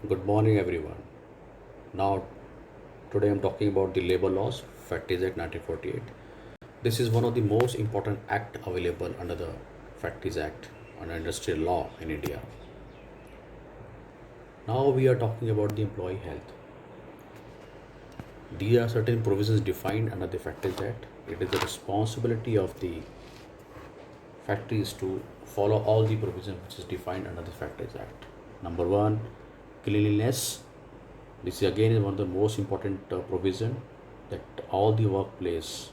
Good morning, everyone. Now, today I'm talking about the labor laws, Factories Act 1948. This is one of the most important act available under the Factories Act under industrial law in India. Now we are talking about the employee health. There are certain provisions defined under the Factories Act. It is the responsibility of the factories to follow all the provisions which is defined under the Factories Act. Number one, cleanliness. This is again is one of the most important provision that all the workplace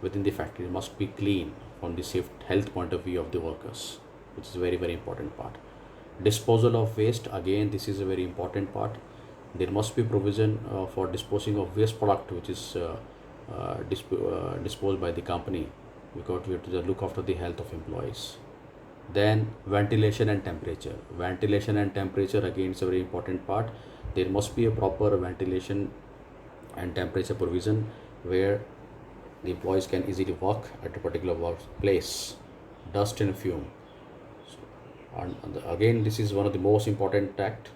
within the factory must be clean from the safe health point of view of the workers, which is a very important part. Disposal of waste, again this is a very important part. There must be provision for disposing of waste product which is disposed by the company, because we have to look after the health of employees. Then ventilation and temperature. Ventilation and temperature again is a very important part. There must be a proper ventilation and temperature provision where the employees can easily work at a particular workplace. Dust and fume. And again, this is one of the most important act.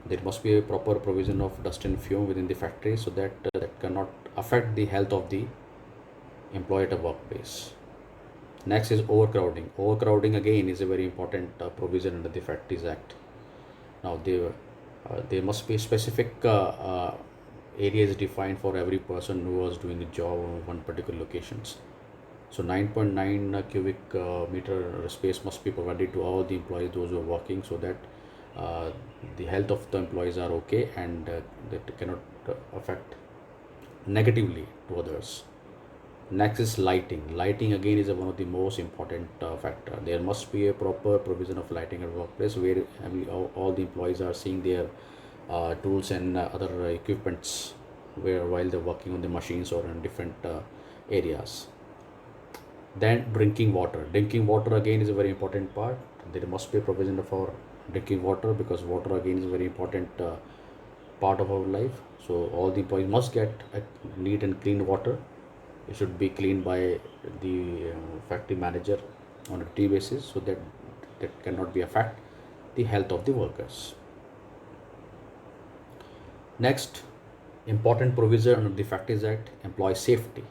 There must be a proper provision of dust and fume within the factory so that that cannot affect the health of the employee at a workplace. Next is overcrowding. Overcrowding again is a very important provision under the Factories Act. Now there must be specific areas defined for every person who was doing a job on one particular locations. So 9.9 cubic meter space must be provided to all the employees, those who are working, so that uh, the health of the employees are okay and that cannot affect negatively to others. Next is lighting. Lighting again is one of the most important factor. There must be a proper provision of lighting at workplace where all the employees are seeing their tools and other equipments where while they're working on the machines or in different areas. Then drinking water. Drinking water again is a very important part. There must be a provision for drinking water because water again is a very important part of our life. So all the employees must get neat and clean water. It should be cleaned by the factory manager on a daily basis so that that cannot be affect the health of the workers. Next, important provision under the Factories Act, employee safety.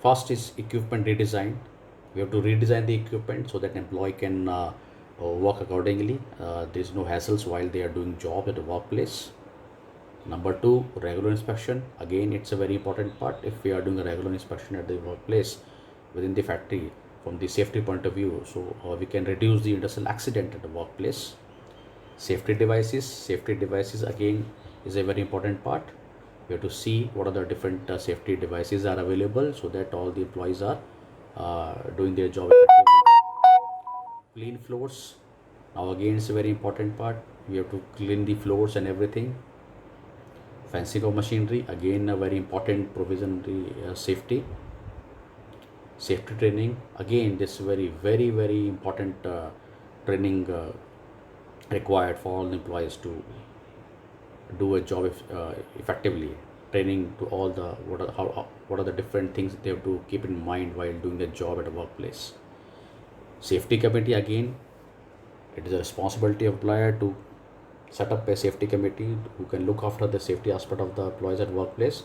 First is equipment redesign. We have to redesign the equipment so that employee can work accordingly. There is no hassles while they are doing job at the workplace. Number two, regular inspection. Again, it's a very important part. If we are doing a regular inspection at the workplace within the factory from the safety point of view, so we can reduce the industrial accident at the workplace. Safety devices. Safety devices again is a very important part. We have to see what are the different safety devices are available so that all the employees are doing their job effectively. Clean floors. Now again, it's a very important part. We have to clean the floors and everything. Fencing of machinery, again a very important provision, the safety training, again this very important training required for all the employees to do a job effectively. Training to all the what are the different things they have to keep in mind while doing their job at a workplace. Safety committee, again it is a responsibility of employer to set up a safety committee who can look after the safety aspect of the employees at workplace.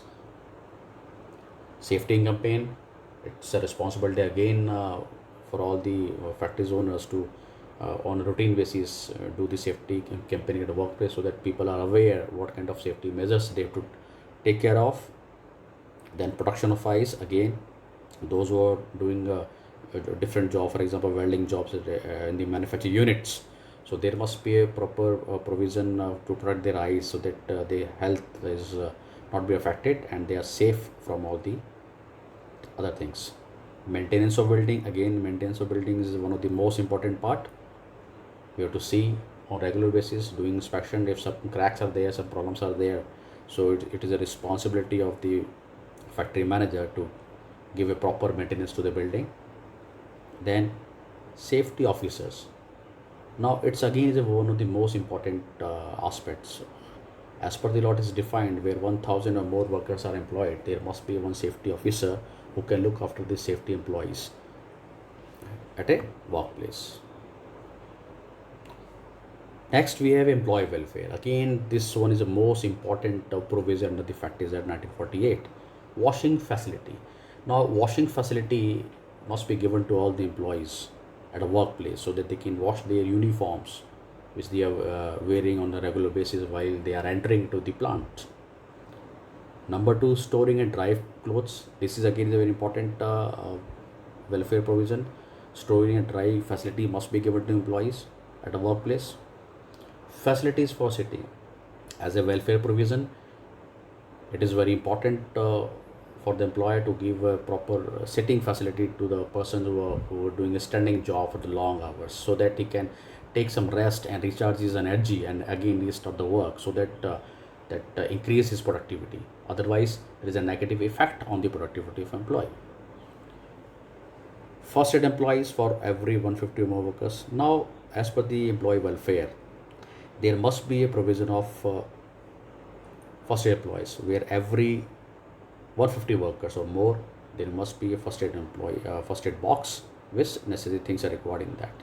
Safety campaign, it's a responsibility again for all the factories owners to on a routine basis do the safety campaigning at the workplace so that people are aware what kind of safety measures they have to take care of. Then production of ice, again those who are doing a different job, for example welding jobs in the manufacturing units, so there must be a proper provision to protect their eyes so that their health is not be affected and they are safe from all the other things. Maintenance of building, again maintenance of building is one of the most important part. We have to see on regular basis doing inspection if some cracks are there, some problems are there, so it is a responsibility of the factory manager to give a proper maintenance to the building. Then safety officers. Now it's again is one of the most important aspects. As per the law, it is defined where 1,000 or more workers are employed, there must be one safety officer who can look after the safety employees at a workplace. Next, we have employee welfare. Again, this one is the most important provision under the Factories Act 1948. Washing facility. Now, washing facility must be given to all the employees at a workplace so that they can wash their uniforms, which they are wearing on a regular basis while they are entering to the plant. Number two, storing and dry clothes. This is again a very important welfare provision. Storing and dry facility must be given to employees at a workplace. Facilities for sitting. As a welfare provision, it is very important for the employer to give a proper sitting facility to the persons who are doing a standing job for the long hours so that he can take some rest and recharge his energy and again restart the work so that increase his productivity. Otherwise, there is a negative effect on the productivity of employee. First aid employees for every 150 or more workers. Now, as per the employee welfare, there must be a provision of first aid employees where every 150 workers or more there must be a first aid box with necessary things are required in that.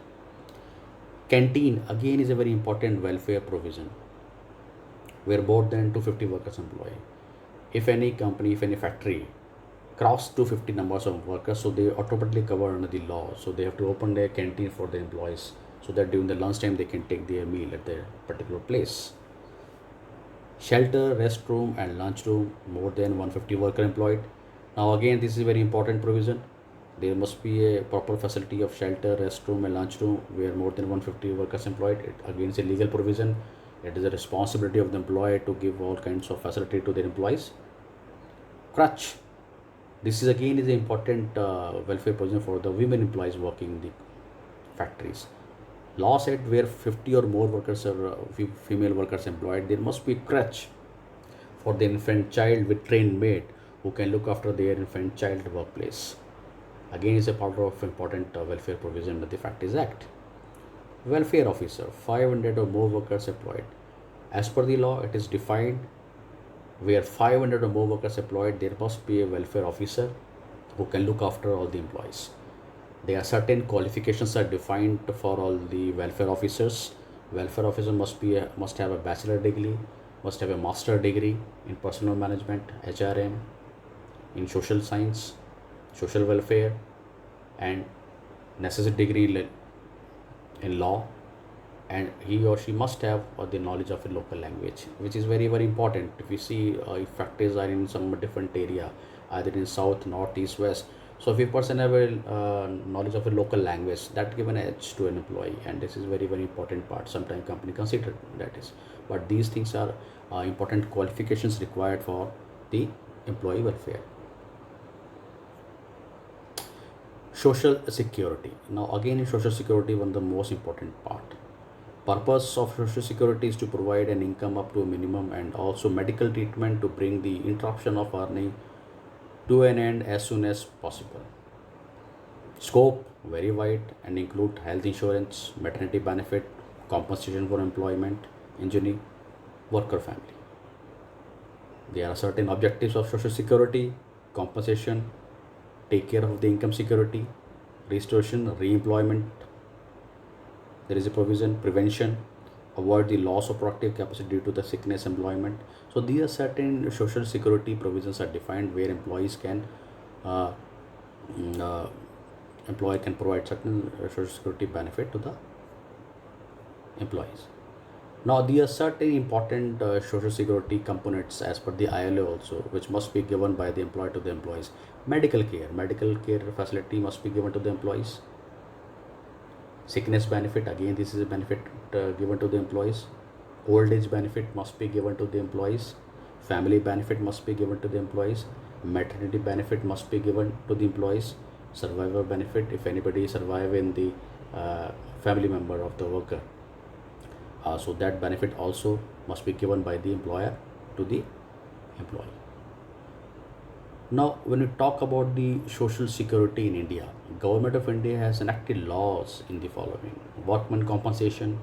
Canteen again is a very important welfare provision where more than 250 workers employ. If any company, if any factory cross 250 numbers of workers, so they automatically cover under the law, so they have to open their canteen for the employees so that during the lunchtime they can take their meal at their particular place. Shelter, restroom and lunchroom, more than 150 worker employed. Now again, this is a very important provision. There must be a proper facility of shelter, restroom and lunchroom where more than 150 workers employed. It again is a legal provision. It is a responsibility of the employer to give all kinds of facility to their employees. Crutch. This is again is an important welfare provision for the women employees working in the factories. Law said where 50 or more workers are female workers employed, there must be crutch for the infant child with trained maid who can look after their infant child at workplace. Again, is a part of important welfare provision of the Factories Act. Welfare officer, 500 or more workers employed. As per the law, it is defined where 500 or more workers employed, there must be a welfare officer who can look after all the employees. There are certain qualifications are defined for all the welfare officers. Welfare officer must have a bachelor degree, must have a master degree in personal management, HRM, in social science, social welfare, and necessary degree in law, and he or she must have the knowledge of a local language, which is very very important. If you see if factories are in some different area, either in south, north, east, west, so if a person have a knowledge of a local language, that give an edge to an employee, and this is very very important part. Sometimes company consider that is, but these things are important qualifications required for the employee welfare. Social security. Now again, in social security, one of the most important part. Purpose of social security is to provide an income up to a minimum and also medical treatment to bring the interruption of earning to an end as soon as possible. Scope very wide and include health insurance, maternity benefit, compensation for employment, injury, worker family. There are certain objectives of social security: compensation, take care of the income security, restoration, re-employment. There is a provision, prevention, avoid the loss of productive capacity due to the sickness, employment. So these are certain social security provisions are defined where employees can uh, mm, uh, employer can provide certain social security benefit to the employees. Now, there are certain important social security components as per the ILO also, which must be given by the employer to the employees. Medical care facility must be given to the employees. Sickness benefit, again, this is a benefit given to the employees. Old age benefit must be given to the employees. Family benefit must be given to the employees. Maternity benefit must be given to the employees. Survivor benefit, if anybody survive in the family member of the worker, so that benefit also must be given by the employer to the employee. Now, when we talk about the social security in India, Government of India has enacted laws in the following: workman compensation,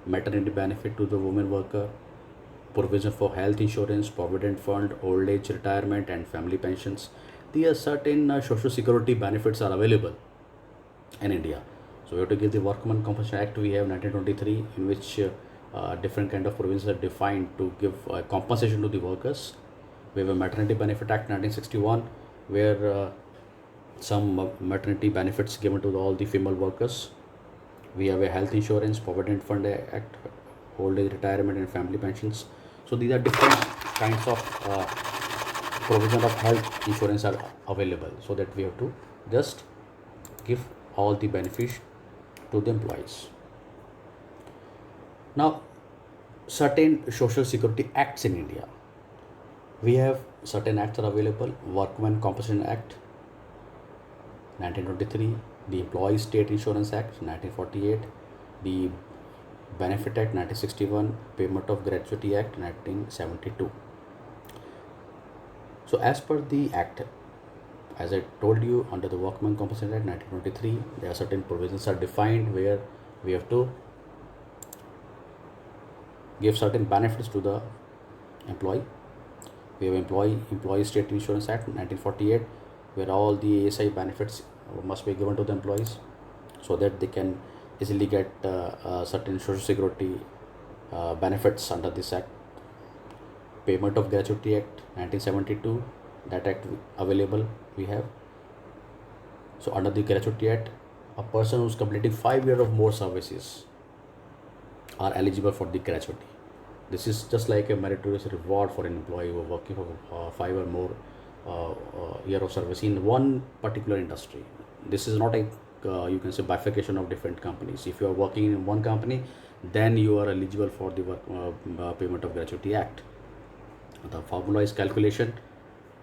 maternity benefit to the woman worker, provision for health insurance, provident fund, old age retirement, and family pensions. There are certain social security benefits are available in India. So we have to give the Workman Compensation Act. We have 1923, in which different kind of provisions are defined to give compensation to the workers. We have a Maternity Benefit Act 1961, where some maternity benefits given to all the female workers. We have a Health Insurance Provident Fund Act, old age retirement and family pensions. So these are different kinds of provision of health insurance are available, so that we have to just give all the benefits to the employees. Now, certain social security acts in India. We have certain acts are available: Workmen Compensation Act 1923, the Employee State Insurance Act 1948, the Benefit Act 1961, Payment of Gratuity Act 1972. So as per the act, as I told you, under the Workmen Compensation Act 1923, there are certain provisions are defined where we have to give certain benefits to the employee. We have Employee State Insurance Act 1948, where all the ASI benefits must be given to the employees, so that they can easily get certain social security benefits under this act. Payment of Gratuity Act 1972, that act available we have. So under the Gratuity Act, a person who is completing 5 years of more services are eligible for the gratuity. This is just like a meritorious reward for an employee who are working for 5 or more year of service in one particular industry. This is not a you can say bifurcation of different companies. If you are working in one company, then you are eligible for the Payment of Gratuity Act. The formula is calculation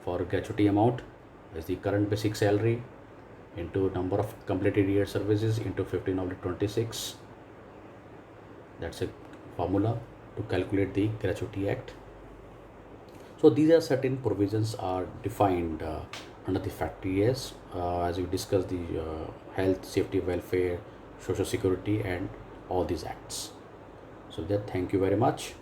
for gratuity amount is the current basic salary into number of completed year services into 15/26. That's a formula to calculate the Gratuity Act. So these are certain provisions are defined under the factory as we discussed the health, safety, welfare, social security, and all these acts. So that, thank you very much.